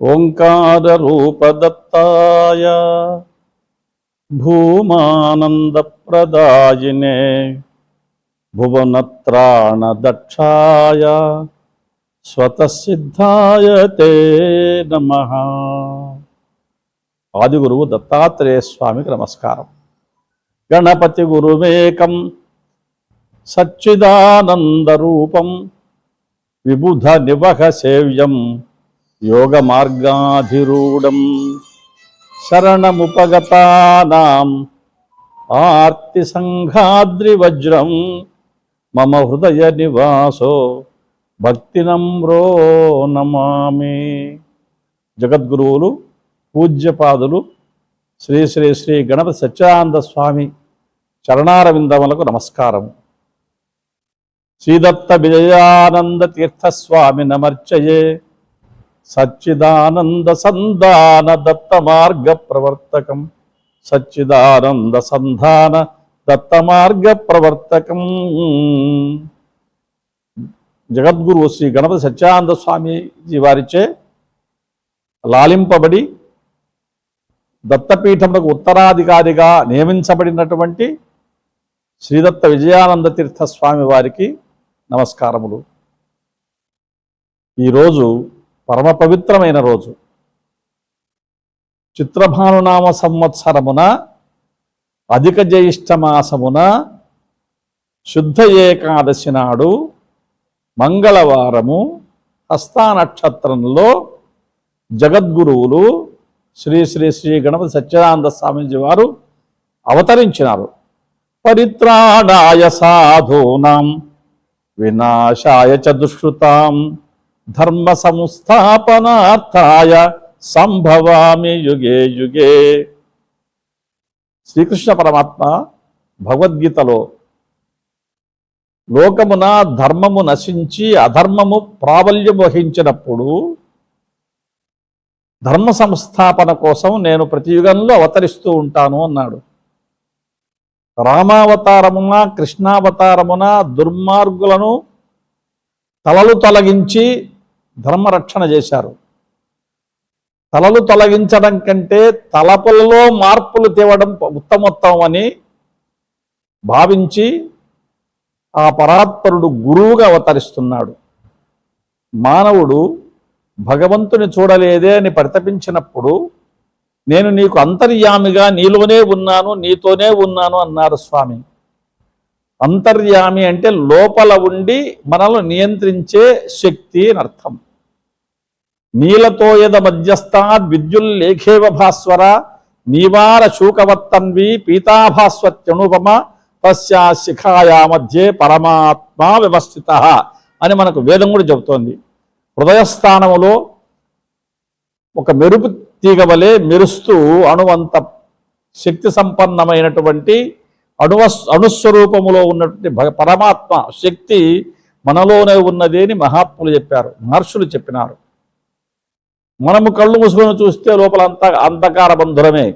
ఓంకారరూపదత్తాయ భూమానందప్రదాయినే భువనత్రాణదక్షాయ స్వతసిద్ధాయ తే నమః. ఆదిగురువు దత్తాత్రేయ స్వామికి నమస్కారం. గణపతి గురువేకం సచ్చిదానందరూపం విబుధ నివహ సేవ్యం యోగ మార్గాధిరూఢం శరణముపగతానాం ఆర్తి సంఘాద్రి వజ్రం మమ హృదయ నివాసో భక్తి నమ్రో నమామి. జగద్గురువులు పూజ్యపాదులు శ్రీ శ్రీ శ్రీ గణపతి సచ్చిదానంద స్వామి చరణారవిందములకు నమస్కారం. శ్రీదత్త విజయానంద తీర్థస్వామి నమర్చయే సచ్చిదానంద సంధాన దత్త మార్గ ప్రవర్తకం సచ్చిదానంద సంధాన దత్త మార్గ ప్రవర్తకం. జగద్గురు శ్రీ గణపతి సచ్చిదానంద స్వామీజీ వారిచే లాలింపబడి దత్తపీఠములకు ఉత్తరాధికారిగా నియమించబడినటువంటి శ్రీదత్త విజయానంద తీర్థ స్వామి వారికి నమస్కారములు. ఈరోజు పరమ పవిత్రమైన రోజు. చిత్రభానునామ సంవత్సరమున అధిక జ్యేష్ఠమాసమున శుద్ధ ఏకాదశి నాడు మంగళవారము హస్తా నక్షత్రంలో జగద్గురువులు శ్రీ శ్రీ శ్రీ గణపతి సచ్చిదానంద స్వామీజీ వారు అవతరించినారు. పరిత్రాణాయ సాధూనాం వినాశాయ చ దుష్కృతాం ధర్మ సంస్థాపనార్థాయ సంభవామి యుగే యుగే. శ్రీకృష్ణ పరమాత్మ భగవద్గీతలో లోకమున ధర్మము నశించి అధర్మము ప్రాబల్యం వహించినప్పుడు ధర్మ సంస్థాపన కోసం నేను ప్రతి యుగంలో అవతరిస్తూ ఉంటాను అన్నాడు. రామావతారమున కృష్ణావతారమున దుర్మార్గులను తలలు తొలగించి ధర్మరక్షణ చేశారు. తలలు తొలగించడం కంటే తలపులలో మార్పులు తేవడం ఉత్తమోత్తమం అని భావించి ఆ పరాత్పరుడు గురువుగా అవతరిస్తున్నాడు. మానవుడు భగవంతుని చూడలేదే అని పరితపించినప్పుడు నేను నీకు అంతర్యామిగా నీలోనే ఉన్నాను, నీతోనే ఉన్నాను అన్నారు స్వామి. అంతర్యామి అంటే లోపల ఉండి మనల్ని నియంత్రించే శక్తి అని అర్థం. నీలతో యద మధ్యస్థాద్ విద్యుల్లేఖేవ భాస్వర నీవార శూకవత్తన్వి పీతాభాస్వత్యనుపమ తస్యా శిఖాయా మధ్యే పరమాత్మ వ్యవస్థిత అని మనకు వేదం కూడా చెబుతోంది. హృదయస్థానములో ఒక మెరుపు తీగ వలె మెరుస్తూ అణువంత శక్తి సంపన్నమైనటువంటి అణుస్వరూపములో ఉన్నటువంటి పరమాత్మ శక్తి మనలోనే ఉన్నది అని మహాత్ములు చెప్పారు, మహర్షులు చెప్పినారు. మనము కళ్ళు మూసుకొని చూస్తే లోపల అంధకార బంధురమే.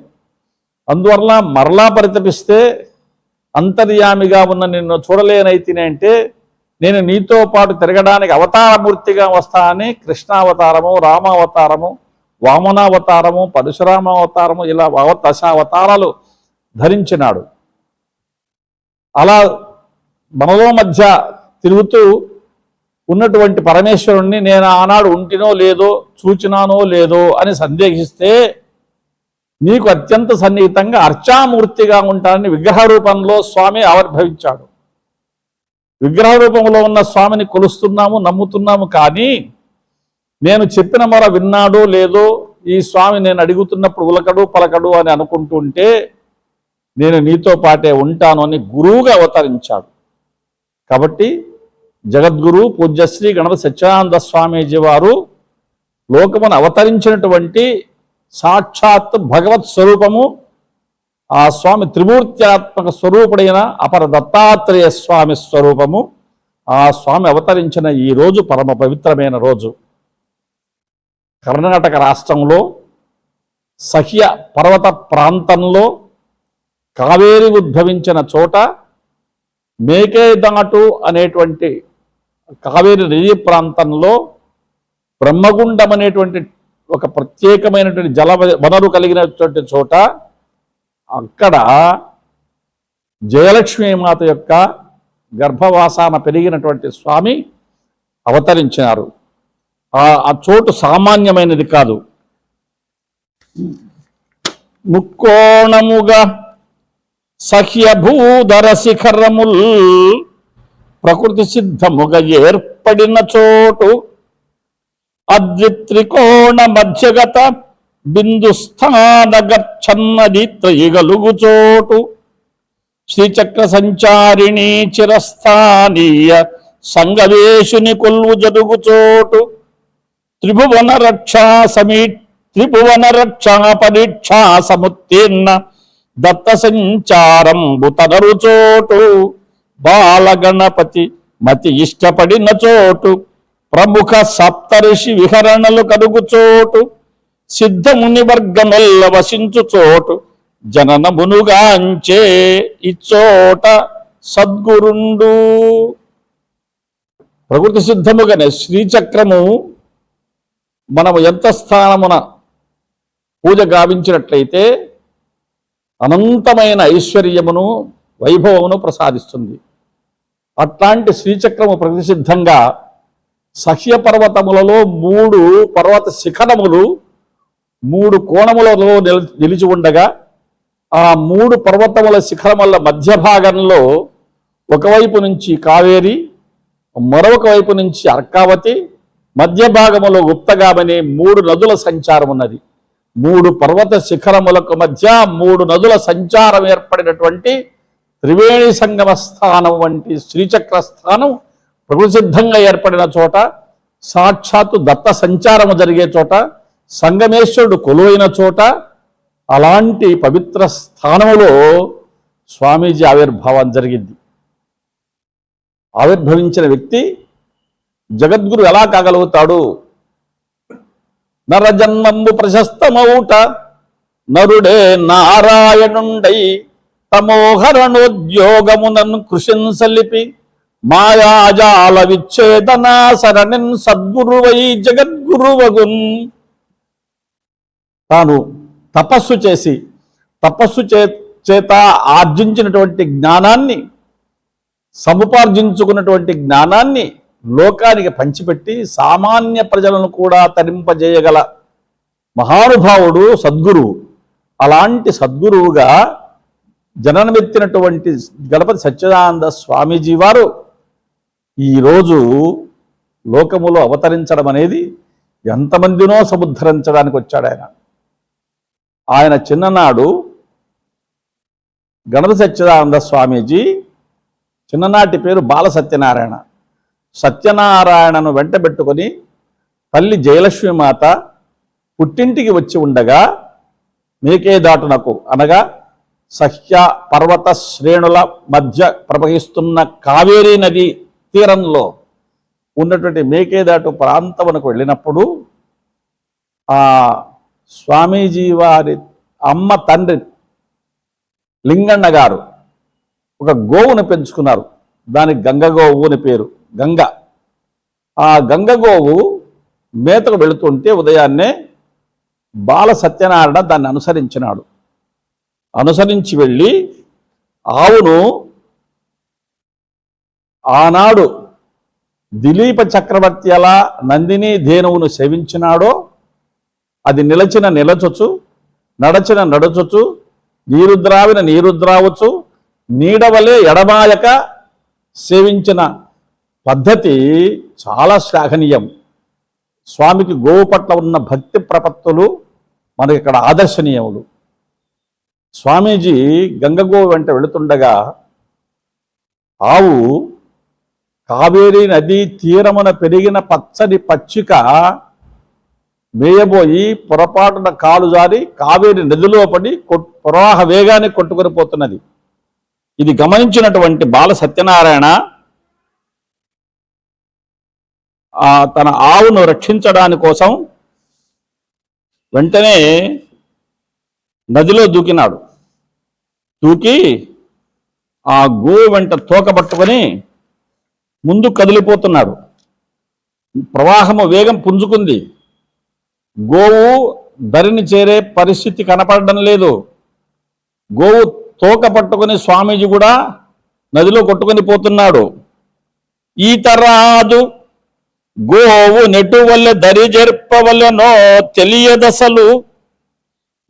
అందువల్ల మరలా పరితపిస్తే అంతర్యామిగా ఉన్న నిన్ను చూడలేనైతేనే అంటే నేను నీతో పాటు తిరగడానికి అవతారమూర్తిగా వస్తానని కృష్ణావతారము, రామావతారము, వామనావతారము, పరశురామావతారము ఇలా దశావతారాలు ధరించినాడు. అలా మనలో మధ్య తిరుగుతూ ఉన్నటువంటి పరమేశ్వరుణ్ణి నేను ఆనాడు ఉంటినో లేదో చూచినానో లేదో అని సందేహిస్తే నీకు అత్యంత సన్నిహితంగా అర్చామూర్తిగా ఉంటానని విగ్రహ రూపంలో స్వామి ఆవిర్భవించాడు. విగ్రహ రూపంలో ఉన్న స్వామిని కొలుస్తున్నాము, నమ్ముతున్నాము. కానీ నేను చెప్పిన మొర విన్నాడో లేదో ఈ స్వామి నేను అడుగుతున్నప్పుడు ఉలకడు పలకడు అని అనుకుంటుంటే నేను నీతో పాటే ఉంటాను అని గురువుగా అవతరించాడు. కాబట్టి జగద్గురు పూజ్యశ్రీ గణపతి సచ్చిదానంద స్వామీజీ వారు లోకమును అవతరించినటువంటి సాక్షాత్ భగవత్ స్వరూపము. ఆ స్వామి త్రిమూర్త్యాత్మక స్వరూపుడైన అపర దత్తాత్రేయ స్వామి స్వరూపము. ఆ స్వామి అవతరించిన ఈ రోజు పరమ పవిత్రమైన రోజు. కర్ణాటక రాష్ట్రంలో సహ్య పర్వత ప్రాంతంలో కావేరి ఉద్భవించిన చోట మేకేదాటు అనేటువంటి కావేరి నదీ ప్రాంతంలో బ్రహ్మగుండం అనేటువంటి ఒక ప్రత్యేకమైనటువంటి జల వనరు కలిగినటువంటి చోట అక్కడ జయలక్ష్మీ మాత యొక్క గర్భవాసాన పెరిగినటువంటి స్వామి అవతరించినారు. ఆ చోటు సామాన్యమైనది కాదు. ముక్కోణముగా సహ్యభూధర శిఖరముల్ ప్రకృతి సిద్ధముగా ఏర్పడిన చోటు అద్విత్రికోణ మధ్యగత బిందుస్థానగచ్చన్నది త్రయగలుగు చోటు శ్రీచక్ర సంచారిణి చిరస్థానీయ సంగవేశుని కొల్వు జరుగు చోటు త్రిభువన రక్షా పరీక్షా సముత్తీర్ణ దత్త సంచారంబు తనరు చోటు బాలగణపతి మతి ఇష్టపడిన చోటు ప్రముఖ సప్తర్షి విహరణలు కలుగు చోటు సిద్ధముని వర్గమెల్ల వసించు చోటు జననమునుగాంచే ఇచ్చోట సద్గురుండు. ప్రకృతి సిద్ధముగానే శ్రీచక్రము మనము ఎంత స్థానమున పూజ గావించినట్లయితే అనంతమైన ఐశ్వర్యమును వైభవమును ప్రసాదిస్తుంది. అట్లాంటి శ్రీచక్రము ప్రతిసిద్ధంగా సహ్య పర్వతములలో 3 పర్వత శిఖరములు 3 కోణములలో నిలిచి ఉండగా ఆ 3 పర్వతముల శిఖరముల మధ్య భాగంలో ఒకవైపు నుంచి కావేరి, మరొక వైపు నుంచి అర్కావతి, మధ్య భాగములో గుప్తగామని 3 నదుల సంచారం ఉన్నది. 3 పర్వత శిఖరములకు మధ్య 3 నదుల సంచారం ఏర్పడినటువంటి త్రివేణి సంగమ స్థానం వంటి శ్రీచక్ర స్థానం ప్రకృతిసిద్ధంగా ఏర్పడిన చోట, సాక్షాత్తు దత్త సంచారము జరిగే చోట, సంగమేశ్వరుడు కొలువైన చోట, అలాంటి పవిత్ర స్థానములో స్వామీజీ ఆవిర్భావం జరిగింది. ఆవిర్భవించిన వ్యక్తి జగద్గురు ఎలా కాగలుగుతాడు? నరజన్మంబు ప్రశస్తమౌట నరుడే నారాయణుండై తమోహరణోద్యోగమునన్ కృషింసలిపి మాయాజాల విచ్ఛేదనా శరణిన్ సద్గురువై జగద్గురువగున్. తాను తపస్సు చేత ఆర్జించినటువంటి జ్ఞానాన్ని, సముపార్జించుకున్నటువంటి జ్ఞానాన్ని లోకానికి పంచిపెట్టి సామాన్య ప్రజలను కూడా తరింపజేయగల మహానుభావుడు సద్గురువు. అలాంటి సద్గురువుగా జననమెత్తినటువంటి గణపతి సచ్చిదానంద స్వామీజీ వారు ఈరోజు లోకములో అవతరించడం అనేది ఎంతమందినో సముద్ధరించడానికి వచ్చాడు ఆయన. ఆయన చిన్ననాడు గణపతి సచ్చిదానంద స్వామీజీ చిన్ననాటి పేరు బాల సత్యనారాయణ. సత్యనారాయణను వెంటబెట్టుకొని తల్లి జయలక్ష్మి మాత పుట్టింటికి వచ్చి ఉండగా మేకేదాటునకు అనగా సహ్య పర్వత శ్రేణుల మధ్య ప్రవహిస్తున్న కావేరీ నది తీరంలో ఉన్నటువంటి మేకేదాటు ప్రాంతమునకు వెళ్ళినప్పుడు ఆ స్వామీజీ వారి అమ్మ తండ్రి లింగన్న గారు ఒక గోవును పెంచుకున్నారు. దానికి గంగగోవు అని పేరు. గంగ. ఆ గంగగోవు మేతకు వెళుతుంటే ఉదయాన్నే బాల సత్యనారాయణ దాన్ని అనుసరించినాడు. అనుసరించి వెళ్ళి ఆవును ఆనాడు దిలీప చక్రవర్తి ఎలా నందిని ధేనువును సేవించినాడో అది నిలచొచ్చు, నడచిన నడచొచ్చు, నీరుద్రావిన నీరుద్రావచ్చు, నీడవలే ఎడమాయక సేవించిన పద్ధతి చాలా శ్లాఘనీయం. స్వామికి గోవు పట్ల ఉన్న భక్తి ప్రపత్తులు మనకి ఇక్కడ ఆదర్శనీయములు. స్వామీజీ గంగగోవు వెంట వెళుతుండగా ఆవు కావేరీ నదీ తీరమున పెరిగిన పచ్చని పచ్చిక మేయబోయి పొరపాటున కాలు జారి కావేరి నదిలో పడి ప్రవాహ వేగాన్ని కొట్టుకొని పోతున్నది. ఇది గమనించినటువంటి బాల సత్యనారాయణ తన ఆవును రక్షించడాని కోసం వెంటనే నదిలో దూకినాడు. దూకి ఆ గోవు వెంట తోక పట్టుకొని ముందు కదిలిపోతున్నాడు. ప్రవాహము వేగం పుంజుకుంది. గోవు ధరిని చేరే పరిస్థితి కనపడడం లేదు. గోవు తోక పట్టుకొని స్వామీజీ కూడా నదిలో కొట్టుకొని పోతున్నాడు. ఈతరాదు గోవు నెటు వల్ల దరి జర్పవలనో తెలియదసలు,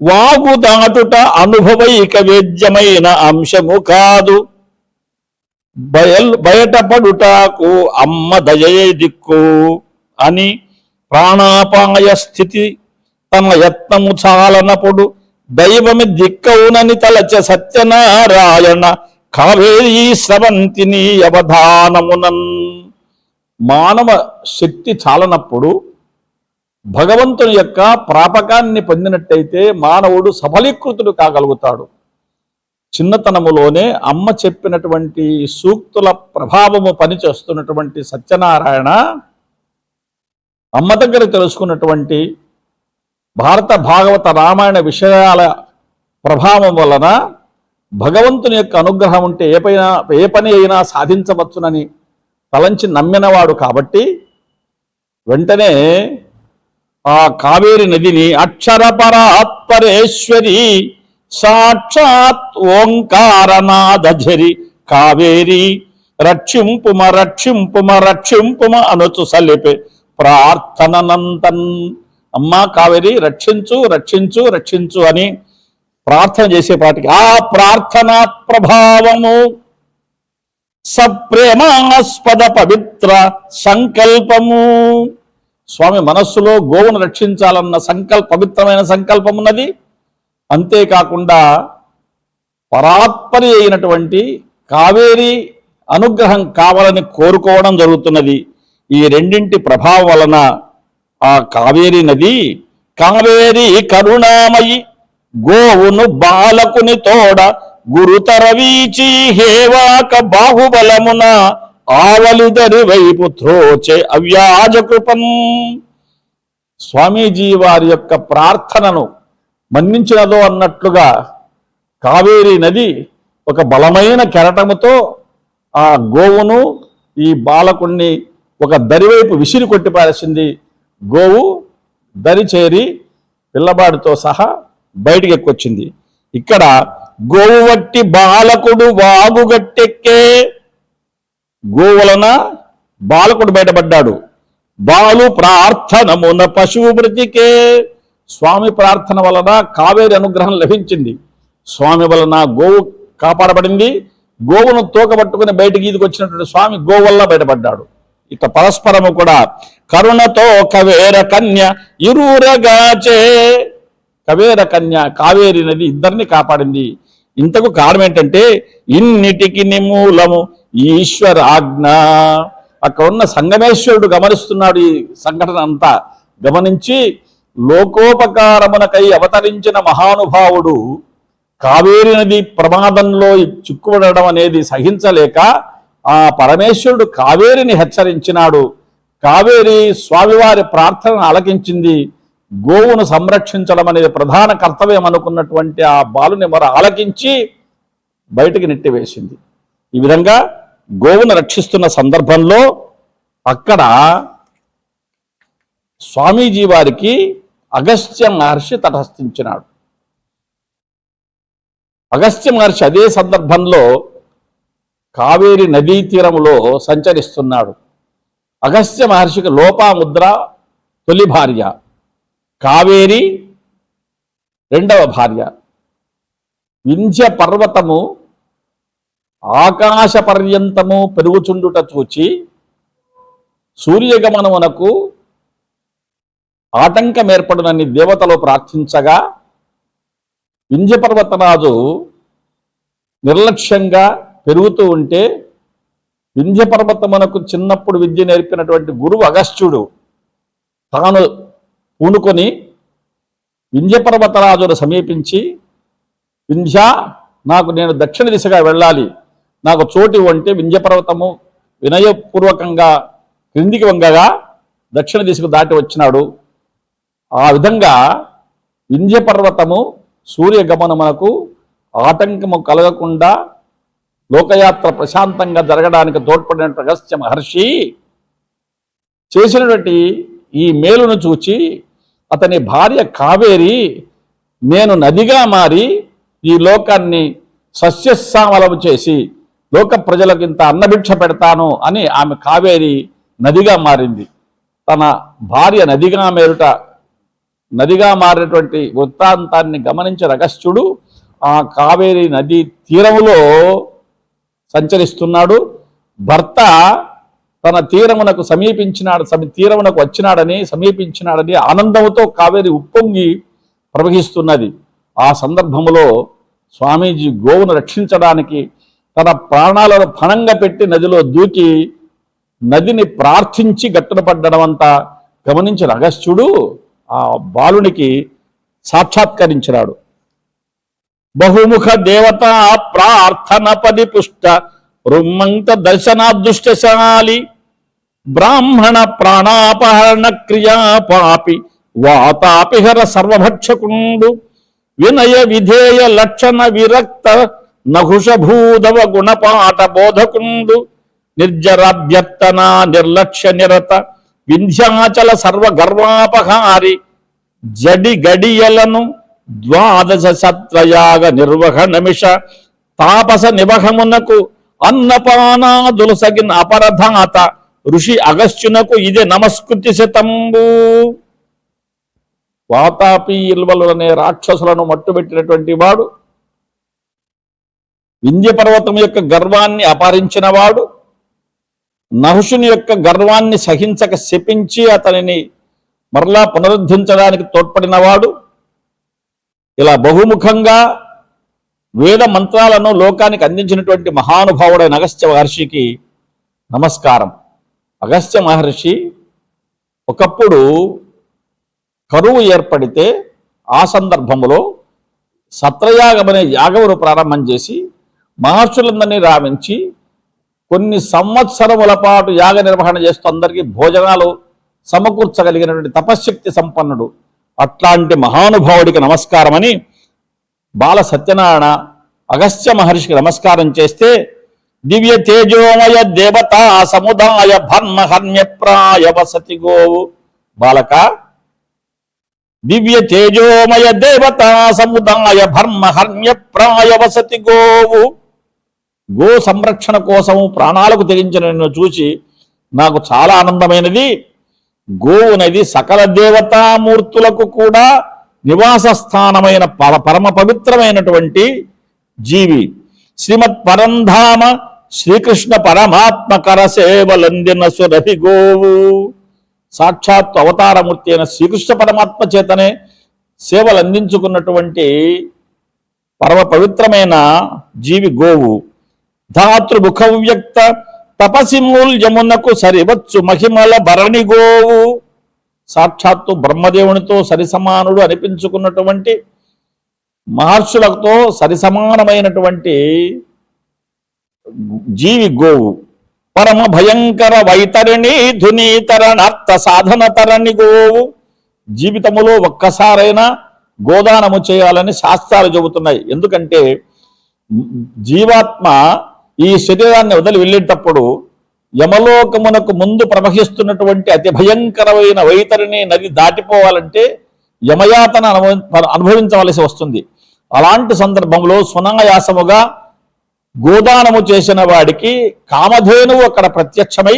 వాగు దాటుట అనుభవైక వేద్యమైన అంశము కాదు, బయటపడుటకు అమ్మ దయయే దిక్కు అని ప్రాణాపాయ స్థితి తన యత్నము చాలనప్పుడు దైవమి దిక్కవునని తలచ సత్యనారాయణ కావేరీ స్రవంతిని అవధానమునన్. మానవ శక్తి చాలనప్పుడు భగవంతుని యొక్క ప్రాపకాన్ని పొందినట్టయితే మానవుడు సఫలీకృతుడు కాగలుగుతాడు. చిన్నతనములోనే అమ్మ చెప్పినటువంటి సూక్తుల ప్రభావము పనిచేస్తున్నటువంటి సత్యనారాయణ అమ్మ దగ్గర తెలుసుకున్నటువంటి భారత భాగవత రామాయణ విషయాల ప్రభావం వలన భగవంతుని యొక్క అనుగ్రహం ఉంటే ఏ పని అయినా సాధించవచ్చునని తలంచి నమ్మినవాడు కాబట్టి వెంటనే ఆ కావేరి నదిని అక్షరపరాత్పరేశ్వరి సాక్షాత్ ఓంకారనాదఝరి కావేరి రక్షింపుమ రక్షింపుమ రక్షింపుమ అనుచు సలిపే ప్రార్థననంతన్. అమ్మా కావేరి రక్షించు రక్షించు రక్షించు అని ప్రార్థన చేసేపాటికి ఆ ప్రార్థనా ప్రభావము సప్రేమాస్పద పవిత్ర సంకల్పము. స్వామి మనస్సులో గోవును రక్షించాలన్న పవిత్రమైన సంకల్పం ఉన్నది. అంతేకాకుండా పరాత్పరి అయినటువంటి కావేరి అనుగ్రహం కావాలని కోరుకోవడం జరుగుతున్నది. ఈ రెండింటి ప్రభావం వలన ఆ కావేరి నది కావేరి కరుణామయి గోవును బాలకుని తోడ గురుతర వీచి హేవాక బాహుబలమున ఆవలిదరి వైపు త్రోచే అవ్యాజ కృపం. స్వామీజీ వారి యొక్క ప్రార్థనను మన్నించినదో అన్నట్లుగా కావేరీ నది ఒక బలమైన కెరటముతో ఆ గోవును ఈ బాలకుణ్ణి ఒక దరివైపు విసిరి కొట్టిపారేసింది. గోవు దరి చేరి పిల్లబాడితో సహా బయటికి ఎక్కొచ్చింది. ఇక్కడ గోవు వట్టి బాలకుడు వాగుగట్టెక్కే. గోవులన బాలకుడు బయటపడ్డాడు. బాలు ప్రార్థనమున పశువు బ్రతికే. స్వామి ప్రార్థన వలన కావేరి అనుగ్రహం లభించింది. స్వామి వలన గోవు కాపాడబడింది. గోవును తోకబట్టుకుని బయటికి ఈదుకొచ్చినటువంటి స్వామి గోవు వల్ల బయటపడ్డాడు. ఇక పరస్పరము కూడా కరుణతో కవేర కన్య ఇరురగాచే. కవేర కన్య కావేరి నది ఇద్దరిని కాపాడింది. ఇంతకు కారణం ఏంటంటే ఇన్నిటికి మూలము ఈశ్వరాజ్ఞ. అక్కడ ఉన్న సంగమేశ్వరుడు గమనిస్తున్నాడు. ఈ సంఘటన అంతా గమనించి లోకోపకారమునకై అవతరించిన మహానుభావుడు కావేరి నది ప్రమాదంలో చిక్కుబడడం అనేది సహించలేక ఆ పరమేశ్వరుడు కావేరిని హెచ్చరించినాడు. కావేరి స్వామివారి ప్రార్థనను ఆలకించింది. గోవును సంరక్షించడం అనేది ప్రధాన కర్తవ్యం అనుకున్నటువంటి ఆ బాలుని మరో ఆలకించి బయటికి నెట్టివేసింది. ఈ విధంగా గోవును రక్షిస్తున్న సందర్భంలో అక్కడ స్వామీజీ వారికి అగస్త్య మహర్షి తటస్థించినాడు. అగస్త్య మహర్షి అదే సందర్భంలో కావేరి నదీ తీరములో సంచరిస్తున్నాడు. అగస్త్య మహర్షికి లోపాముద్ర తొలి భార్య, కావేరి రెండవ భార్య. వింధ్య పర్వతము ఆకాశ పర్యంతము పెరుగుచుండుట చూచి సూర్యగమనమునకు ఆటంకం ఏర్పడునని దేవతలు ప్రార్థించగా వింధ్య పర్వతరాజు నిర్లక్ష్యంగా పెరుగుతూ ఉంటే వింధ్య పర్వతమునకు చిన్నప్పుడు విద్య నేర్పినటువంటి గురువు అగస్త్యుడు తాను పూనుకొని వింధ్య పర్వతరాజును సమీపించి, వింధ్య, నాకు నేను దక్షిణ దిశగా వెళ్ళాలి, నాకు చోటు అంటే వింధ్య పర్వతము వినయపూర్వకంగా క్రిందికి వంగగా దక్షిణ దిశకు దాటి వచ్చినాడు. ఆ విధంగా వింధ్య పర్వతము సూర్యగమనమునకు ఆటంకము కలగకుండా లోకయాత్ర ప్రశాంతంగా జరగడానికి తోడ్పడిన అగస్త్య మహర్షి చేసినటువంటి ఈ మేలును చూచి అతని భార్య కావేరి నేను నదిగా మారి ఈ లోకాన్ని సస్యశ్యామలము చేసి లోక ప్రజలకు ఇంత అన్నభిక్ష పెడతాను అని ఆమె కావేరి నదిగా మారింది. తన భార్య నదిగా మారినటువంటి వృత్తాంతాన్ని గమనించిన అగస్త్యుడు ఆ కావేరి నది తీరములో సంచరిస్తున్నాడు. భర్త తన తీరమునకు సమీపించినాడని ఆనందంతో కావేరి ఉప్పొంగి ప్రవహిస్తున్నది. ఆ సందర్భంలో స్వామీజీ గోవును రక్షించడానికి తన ప్రాణాలను పణంగా పెట్టి నదిలో దూకి నదిని ప్రార్థించి గట్టున పడ్డడం అంతా గమనించిన అగస్త్యుడు ఆ బాలునికి సాక్షాత్కరించినాడు. బహుముఖ దేవత ప్రార్థన పరిపుష్ట రుమ్మంత దర్శనాదృష్టశాలి బ్రాహ్మణ ప్రాణాపహరణ క్రియా పాపి వాతాపిహర సర్వభక్షకుండు వినయ విధేయ లక్షణ విరక్త నహుషభూదవ గుణపాఠ బోధకుండు నిర్జరాభ్యర్థన నిర్లక్ష్య నిరత వింధ్యాచల సర్వగర్వాపహారి జడి గడియలను ద్వాదశ సత్రయాగ నిర్వహణమిష తాపస నివహమునకు అన్నపానాదులసగిన అపరధాత ఋషి అగస్త్యునకు ఇదే నమస్కృతి శతంబు. వాతాపి ఇల్వలనే రాక్షసులను మట్టుబెట్టినటువంటి వాడు, వింధ్య పర్వతం యొక్క గర్వాన్ని అపహరించిన వాడు, నహుషుని యొక్క గర్వాన్ని సహించక శపించి అతనిని మరలా పునరుద్ధరించడానికి తోడ్పడినవాడు, ఇలా బహుముఖంగా వేద మంత్రాలను లోకానికి అందించినటువంటి మహానుభావుడైన అగస్త్య మహర్షికి నమస్కారం. అగస్త్య మహర్షి ఒకప్పుడు కరువు ఏర్పడితే ఆ సందర్భంలో సత్రయాగమనే యాగమును ప్రారంభం చేసి మహర్షులందరినీ రావించి కొన్ని సంవత్సరముల పాటు యాగ నిర్వహణ చేస్తూ అందరికీ భోజనాలు సమకూర్చగలిగినటువంటి తపశ్శక్తి సంపన్నుడు. అట్లాంటి మహానుభావుడికి నమస్కారమని బాల సత్యనారాయణ అగస్త్య మహర్షికి నమస్కారం చేస్తే దివ్య తేజోమయ దేవతా సముదాయ భర్మహర్మ్యప్రాయ వసతి గోవు. బాలక, దివ్య తేజోమయ దేవతా సముదాయ భర్మహర్మ్యప్రాయ వసతి గోవు. గో సంరక్షణ కోసం ప్రాణాలకు తెగించిన నిన్ను చూసి నాకు చాలా ఆనందమైనది. గోవు నది సకల దేవతామూర్తులకు కూడా నివాస స్థానమైన పరమ పవిత్రమైనటువంటి జీవి. శ్రీమత్ పరంధామ శ్రీకృష్ణ పరమాత్మ కరసేవలందిన సురభి గోవు. సాక్షాత్ అవతారమూర్తి అయిన శ్రీకృష్ణ పరమాత్మ చేతనే సేవలు అందించుకున్నటువంటి పరమ పవిత్రమైన జీవి గోవు. ధాతృముఖ వ్యక్త తపసి మూల్యమునకు సరివచ్చు మహిమల భరణి గోవు. సాక్షాత్తు బ్రహ్మదేవునితో సరిసమానుడు అనిపించుకున్నటువంటి మహర్షులతో సరిసమానమైనటువంటి జీవి గోవు. పరమ భయంకర వైతరిణి ధునీతరణార్థ సాధన తరణి గోవు. జీవితములో ఒక్కసారైనా గోదానము చేయాలని శాస్త్రాలు చెబుతున్నాయి. ఎందుకంటే జీవాత్మ ఈ శరీరాన్ని వదిలి వెళ్ళేటప్పుడు యమలోకమునకు ముందు ప్రవహిస్తున్నటువంటి అతి భయంకరమైన వైతరిణి నది దాటిపోవాలంటే యమయాతన అనుభవించవలసి వస్తుంది. అలాంటి సందర్భంలో సునాయాసముగా గోదానము చేసిన వాడికి కామధేనువు అక్కడ ప్రత్యక్షమై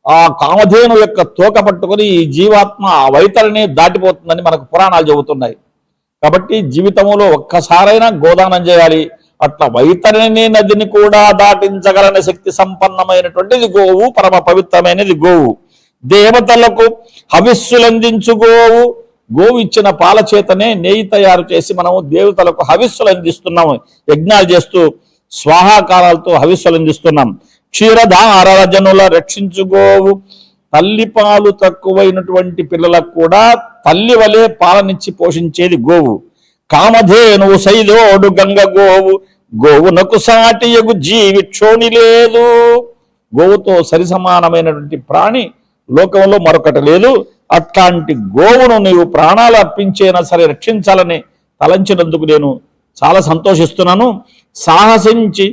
ఆ కామధేను యొక్క తోక పట్టుకుని ఈ జీవాత్మ ఆ వైతరిని దాటిపోతుందని మనకు పురాణాలు చెబుతున్నాయి. కాబట్టి జీవితంలో ఒక్కసారైనా గోదానం చేయాలి. అట్లా వైతరిణి నదిని కూడా దాటించగలని శక్తి సంపన్నమైనటువంటిది గోవు, పరమ పవిత్రమైనది గోవు. దేవతలకు హవిస్సులందించు గోవు. గోవు ఇచ్చిన పాల చేతనే నెయ్యి తయారు చేసి మనము దేవతలకు హవిస్సులు అందిస్తున్నాము. యజ్ఞాలు చేస్తూ స్వాహాకారాలతో హవిస్సులు అందిస్తున్నాం. క్షీరధార జనుల రక్షించు గోవు. తల్లి పాలు తక్కువైనటువంటి పిల్లలకు కూడా తల్లి వలె పాలనిచ్చి పోషించేది గోవు. కామధేనువు సైదోడు గంగ గోవు. గోవునకు సాటి యగు జీవి క్షోణి లేదు. గోవుతో సరిసమానమైనటువంటి ప్రాణి లోకంలో మరొకటి లేదు. అట్లాంటి గోవును నీవు ప్రాణాలు అర్పించైనా సరే రక్షించాలని తలంచినందుకు నేను చాలా సంతోషిస్తున్నాను. సాహసించి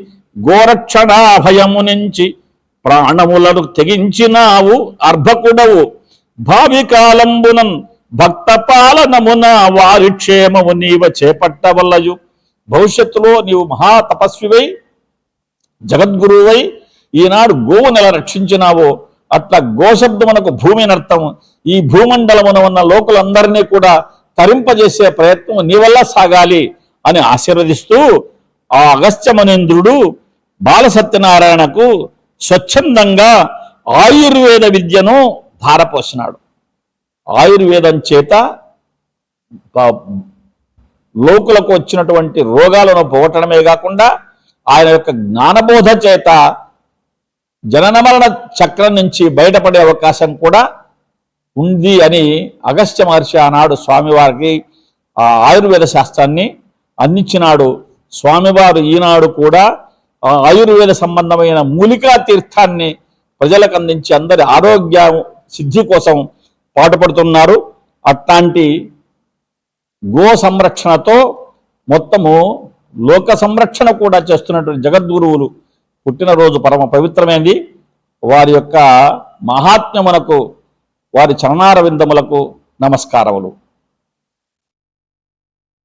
గోరక్షణాభయము నుంచి ప్రాణములను తెగించినావు అర్భకుడవు. భావి కాలంబునన్ భక్త పాలనమున వారి క్షేమము నీవ చేపట్టవల్లయు. భవిష్యత్తులో నీవు మహా తపస్వివై జగద్గురువై ఈనాడు గోవును ఎలా రక్షించినావో అట్లా గోశబ్దమునకు భూమి అర్థం. ఈ భూమండలమున ఉన్న లోకులందరినీ కూడా తరింపజేసే ప్రయత్నం నీ వల్ల సాగాలి అని ఆశీర్వదిస్తూ ఆ అగస్త్యమునీంద్రుడు బాలసత్యనారాయణకు స్వచ్ఛందంగా ఆయుర్వేద విద్యను ధారపోసినాడు. ఆయుర్వేదం చేత లోకులకు వచ్చినటువంటి రోగాలను పోగొట్టడమే కాకుండా ఆయన యొక్క జ్ఞానబోధ చేత జనన మరణ చక్రం నుంచి బయటపడే అవకాశం కూడా ఉంది అని అగస్త్య మహర్షి ఆనాడు స్వామివారికి ఆ ఆయుర్వేద శాస్త్రాన్ని అందించినాడు. స్వామివారు ఈనాడు కూడా ఆయుర్వేద సంబంధమైన మూలికా తీర్థాన్ని ప్రజలకు అందించి అందరి ఆరోగ్య సిద్ధి కోసం పాటుపడుతున్నారు. అట్లాంటి గో సంరక్షణతో మొత్తము లోక సంరక్షణ కూడా చేస్తున్నటువంటి జగద్గురువులు పుట్టినరోజు పరమ పవిత్రమైనది. వారి యొక్క మహాత్మ్యమునకు వారి చరణారవిందములకు నమస్కారములు.